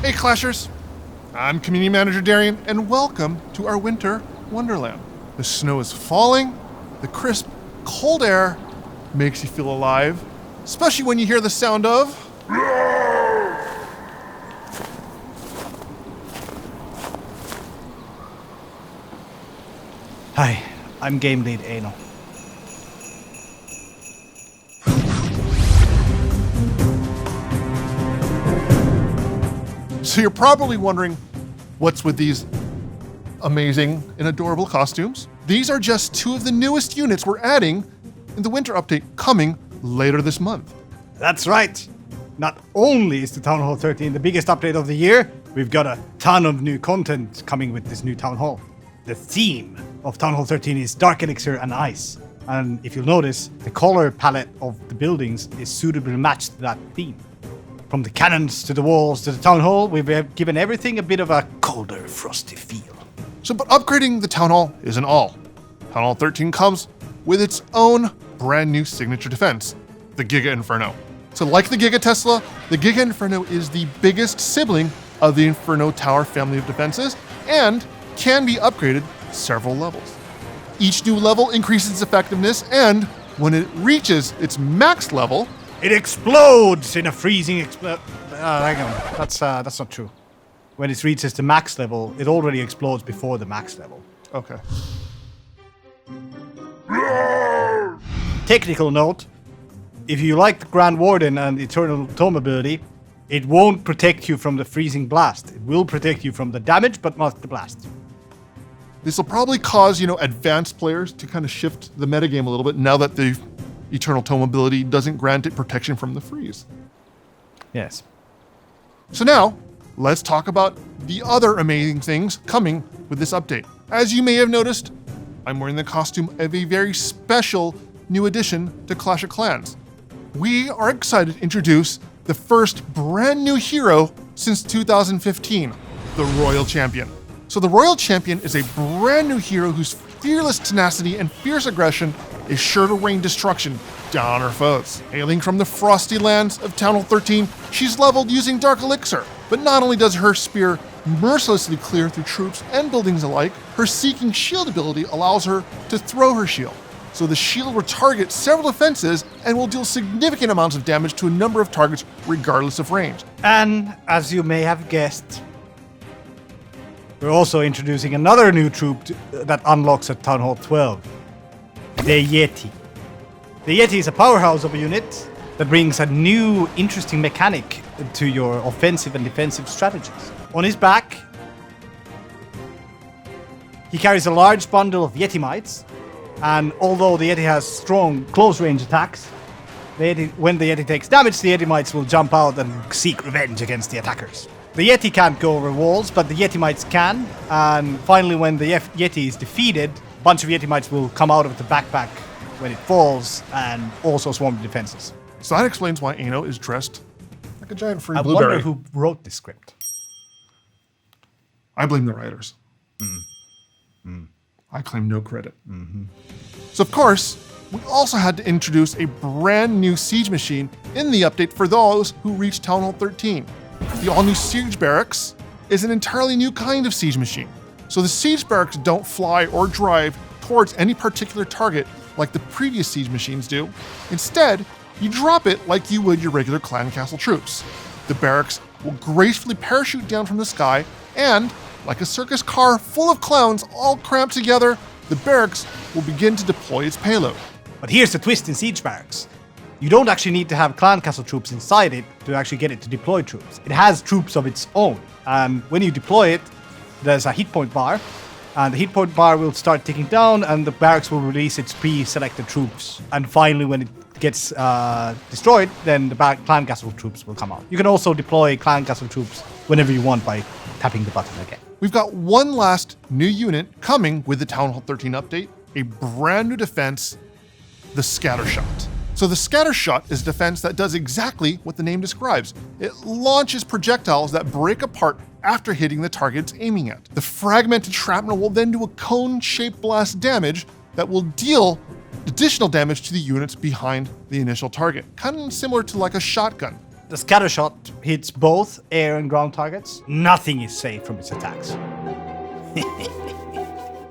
Hey Clashers, I'm Community Manager Darian, and welcome to our winter wonderland. The snow is falling, the crisp, cold air makes you feel alive, especially when you hear the sound of... Hi, I'm Game Lead Ano. So you're probably wondering, what's with these amazing and adorable costumes? These are just two of the newest units we're adding in the winter update coming later this month. That's right. Not only is the Town Hall 13 the biggest update of the year, we've got a ton of new content coming with this new Town Hall. The theme of Town Hall 13 is Dark Elixir and Ice. And if you'll notice, the color palette of the buildings is suitably matched to that theme. From the cannons to the walls to the Town Hall, we've given everything a bit of a colder, frosty feel. But upgrading the Town Hall isn't all. Town Hall 13 comes with its own brand new signature defense, the Giga Inferno. So like the Giga Tesla, the Giga Inferno is the biggest sibling of the Inferno Tower family of defenses and can be upgraded several levels. Each new level increases its effectiveness, and when it reaches its max level, it explodes in a freezing hang on, that's not true. When it reaches the max level, it already explodes before the max level. Okay. Technical note, if you like the Grand Warden and Eternal Tome ability, it won't protect you from the freezing blast. It will protect you from the damage, but not the blast. This will probably cause, advanced players to kind of shift the metagame a little bit now that the Eternal Tome ability doesn't grant it protection from the freeze. Yes. So now, let's talk about the other amazing things coming with this update. As you may have noticed, I'm wearing the costume of a very special new addition to Clash of Clans. We are excited to introduce the first brand new hero since 2015, the Royal Champion. So the Royal Champion is a brand new hero whose fearless tenacity and fierce aggression is sure to rain destruction down on her foes. Hailing from the frosty lands of Town Hall 13, she's leveled using Dark Elixir. But not only does her spear mercilessly clear through troops and buildings alike, her Seeking Shield ability allows her to throw her shield. So the shield will target several defenses and will deal significant amounts of damage to a number of targets regardless of range. And as you may have guessed, we're also introducing another new troop that unlocks at Town Hall 12. The Yeti. The Yeti is a powerhouse of a unit that brings a new, interesting mechanic to your offensive and defensive strategies. On his back, he carries a large bundle of Yeti mites, and although the Yeti has strong close-range attacks, when the Yeti takes damage, the Yeti mites will jump out and seek revenge against the attackers. The Yeti can't go over walls, but the Yeti mites can, and finally when the Yeti is defeated, a bunch of Yeti mites will come out of the backpack when it falls and also swarm the defenses. So that explains why Ano is dressed like a giant free I blueberry. wonder who wrote this script. I blame the writers. I claim no credit. So of course, we also had to introduce a brand new siege machine in the update for those who reached Town Hall 13. The all-new Siege Barracks is an entirely new kind of siege machine. So the Siege Barracks don't fly or drive towards any particular target like the previous siege machines do. Instead, you drop it like you would your regular clan castle troops. The barracks will gracefully parachute down from the sky, and like a circus car full of clowns all cramped together, the barracks will begin to deploy its payload. But here's the twist in Siege Barracks. You don't actually need to have clan castle troops inside it to actually get it to deploy troops. It has troops of its own. And when you deploy it, there's a hit point bar, and the hit point bar will start ticking down, and the barracks will release its pre-selected troops. And finally, when it gets destroyed, then the clan castle troops will come out. You can also deploy clan castle troops whenever you want by tapping the button again. We've got one last new unit coming with the Town Hall 13 update, a brand new defense, the Scattershot. So the Scattershot is a defense that does exactly what the name describes. It launches projectiles that break apart after hitting the target it's aiming at. The fragmented shrapnel will then do a cone-shaped blast damage that will deal additional damage to the units behind the initial target, kind of similar to like a shotgun. The scatter shot hits both air and ground targets. Nothing is safe from its attacks.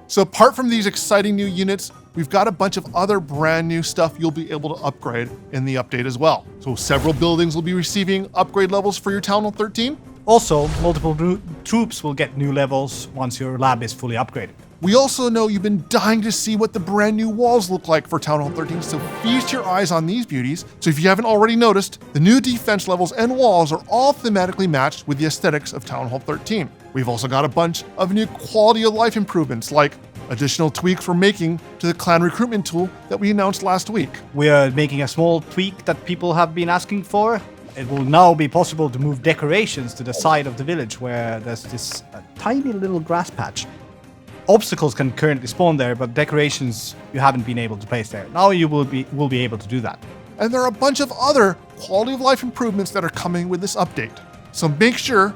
So apart from these exciting new units, we've got a bunch of other brand new stuff you'll be able to upgrade in the update as well. So several buildings will be receiving upgrade levels for your Town Hall 13. Also, multiple troops will get new levels once your lab is fully upgraded. We also know you've been dying to see what the brand new walls look like for Town Hall 13, so feast your eyes on these beauties. So if you haven't already noticed, the new defense levels and walls are all thematically matched with the aesthetics of Town Hall 13. We've also got a bunch of new quality of life improvements, like additional tweaks we're making to the clan recruitment tool that we announced last week. We are making a small tweak that people have been asking for. It will now be possible to move decorations to the side of the village where there's this tiny little grass patch. Obstacles can currently spawn there, but decorations you haven't been able to place there. Now you will be able to do that. And there are a bunch of other quality of life improvements that are coming with this update. So make sure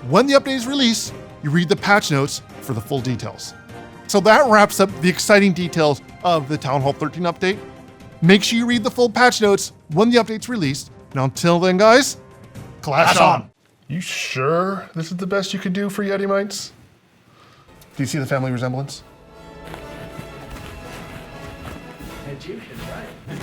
when the update is released, you read the patch notes for the full details. So that wraps up the exciting details of the Town Hall 13 update. Make sure you read the full patch notes when the update's released. And until then, guys, clash on! You sure this is the best you could do for Yeti Mites? Do you see the family resemblance? Egyptian, right?